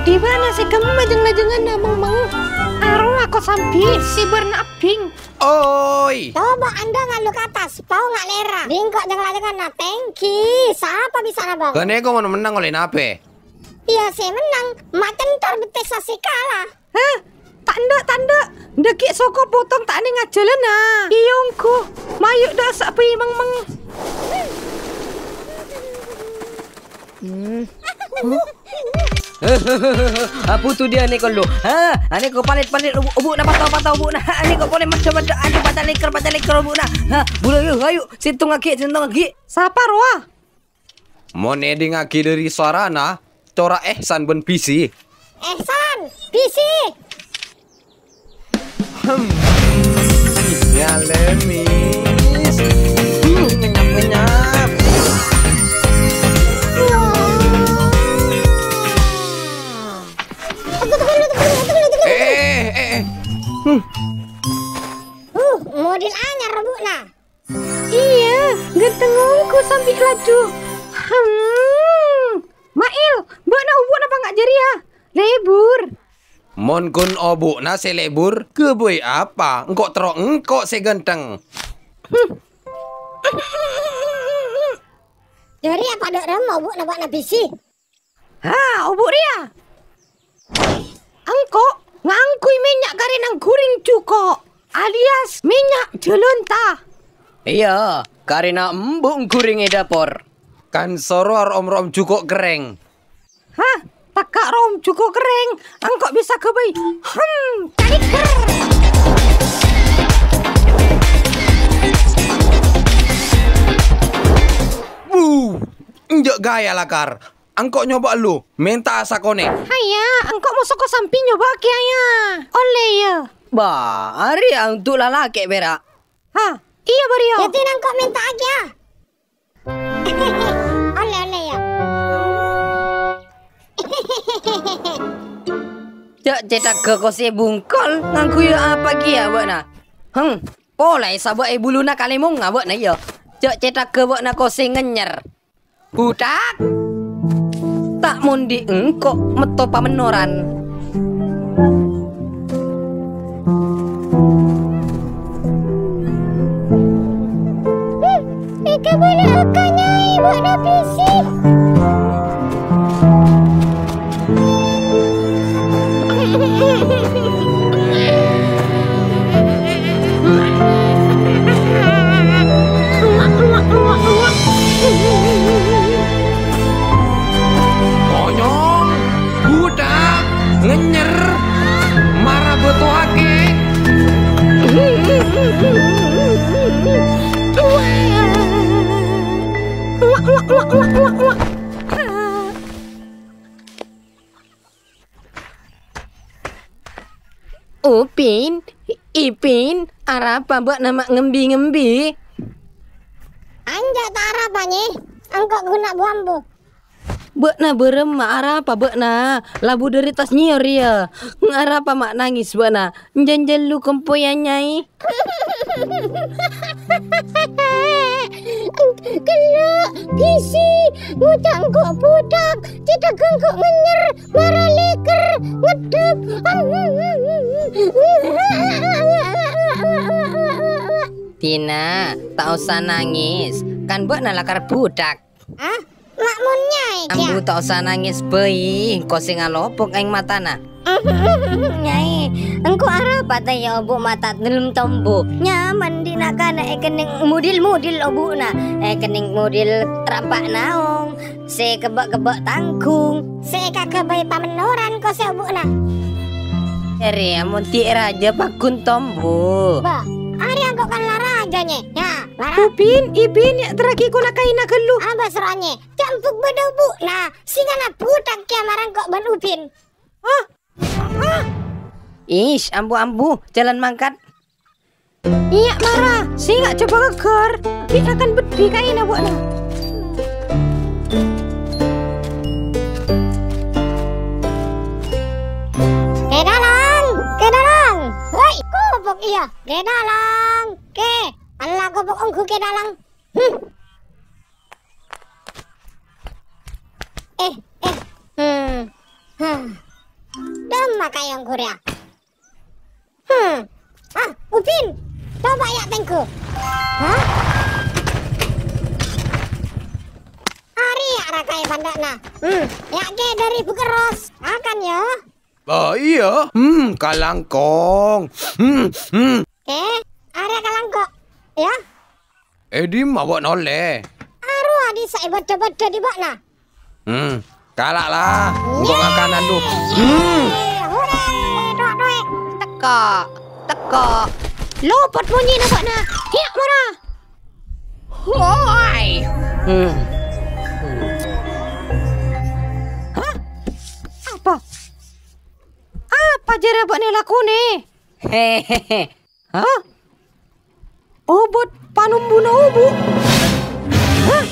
Ibana si kemajeng-majengan na mang arwah ko sampi si bernaping. Oi. Coba Anda ngalu ke atas, pau nggak lera. Bingkok jangan na tangki. Siapa bisa na bang? Kene ko menang oleh nape? Iya saya menang. Macan terbetesa si kalah. Hah? Tanda. Deki soko potong tak ni ngajalan na. Iyongku. Mayuk dah sapi mang. Apa tu dia ni kalau? Ani ko palit-palit ubuk na patau ubuk na. Ani ko boleh macam-macam ani patah lekar ubuk na. Bulan yuk, ayo sintung aki. Siapa roa? Mon eding aki dari suarana, cora Ehsan ben PC. Ehsan, bisi. Ya lemis. Ngenyap. Model anyar rebukna. Iya, gantengku sampai laju. Mail, buat na ubuk napa nggak jadi ya? Lebur. Mon kun obuk na selebur ke boy apa? Engkok terok engkok seganteng. Jadi apa dok ram mau buk na bisi? Ubuk dia. Angkok ngangkui minyak garin ang guring cuko alias minyak jelunta. Iya, karena embung kuringi dapur. Kan soror om cukup kering. Takak rom cukup kering. Angkok bisa kebai. Caliker. Njok gaya lakar. Angkok nyoba lu, minta sakone. Haya, angkok mau soko samping nyoba kiaya. Oleh ya. Bah, hari untuk lalaki berak. Iya Bario. Ya tin angkok minta aja. Oleh ya. Cak cetak ke kosi bungkol ngangku apa kia buat na? Polai sabak bulu na kalimung ngabak na yo. Cak cetak ke buat na kosi ngenyer. Budak. Tak mundi engkok metopa menoran. Ika boleh akanya ibu na bisi. Konyong, budak, ngenyer, marah betul hake. Upin, Ipin, arapa buat nama ngembi-ngembi? Anjak tak arapanya. Angkok guna bambu. Buat na berema arapa buat na labu dari tas nyior ya. Ngarapa mak nangis buat na janjal lu kempoyan nyai. Kena bisi ngucang kok budak tidak gengkok ngenyer marah leker ngedep. Tina, tak usah nangis. Kan buat na lakar budak. Makmunnya Ambu tak usah nangis bayi. Kau singa lopok aing matana. Nyai, engko arapa ta ya obu mata delum tombo. Nyaman di nakana kening mudil obuna. Kening mudil rampak naong. Se kebak-kebak tangkung. Se kakabai pamenoran ko se obuna. Eri amun ti raja pakun tombo. Ba, ari angko kan larajanya. Ya, lara. Upin, Ipin ya teraki ko na kain na kelu. Aba seranye. Campuk bedobu. Nah, singana putak kia marang kok ban upin. Ish, ambu-ambu, jalan mangkat. Iya marah. Si nggak coba keker. Kita akan bedi kain na buat na. Ke dalang. Hei, kopok iya. Ke dalang. Ke. Allah kopok ongku ke dalang. Dama kayang Korea. Upin. Coba ya tengku. Hah? Ari arah kaya bandakna. Ya ke dari bukeros. Akan ya. Iya. Kalangkong. Area kalangkok. Ya. Edi mawak noleh. Aru adi saya beda-beda di bakna. Kalak lah. Untuk makanan lu. Hore, dok. Teka. Lopot bunyi na bakna. Hiak mana? Hoi. Apa? Apa jere bakna laku ni? Hehehe. Hah? Obat panumbuna obu. Hah?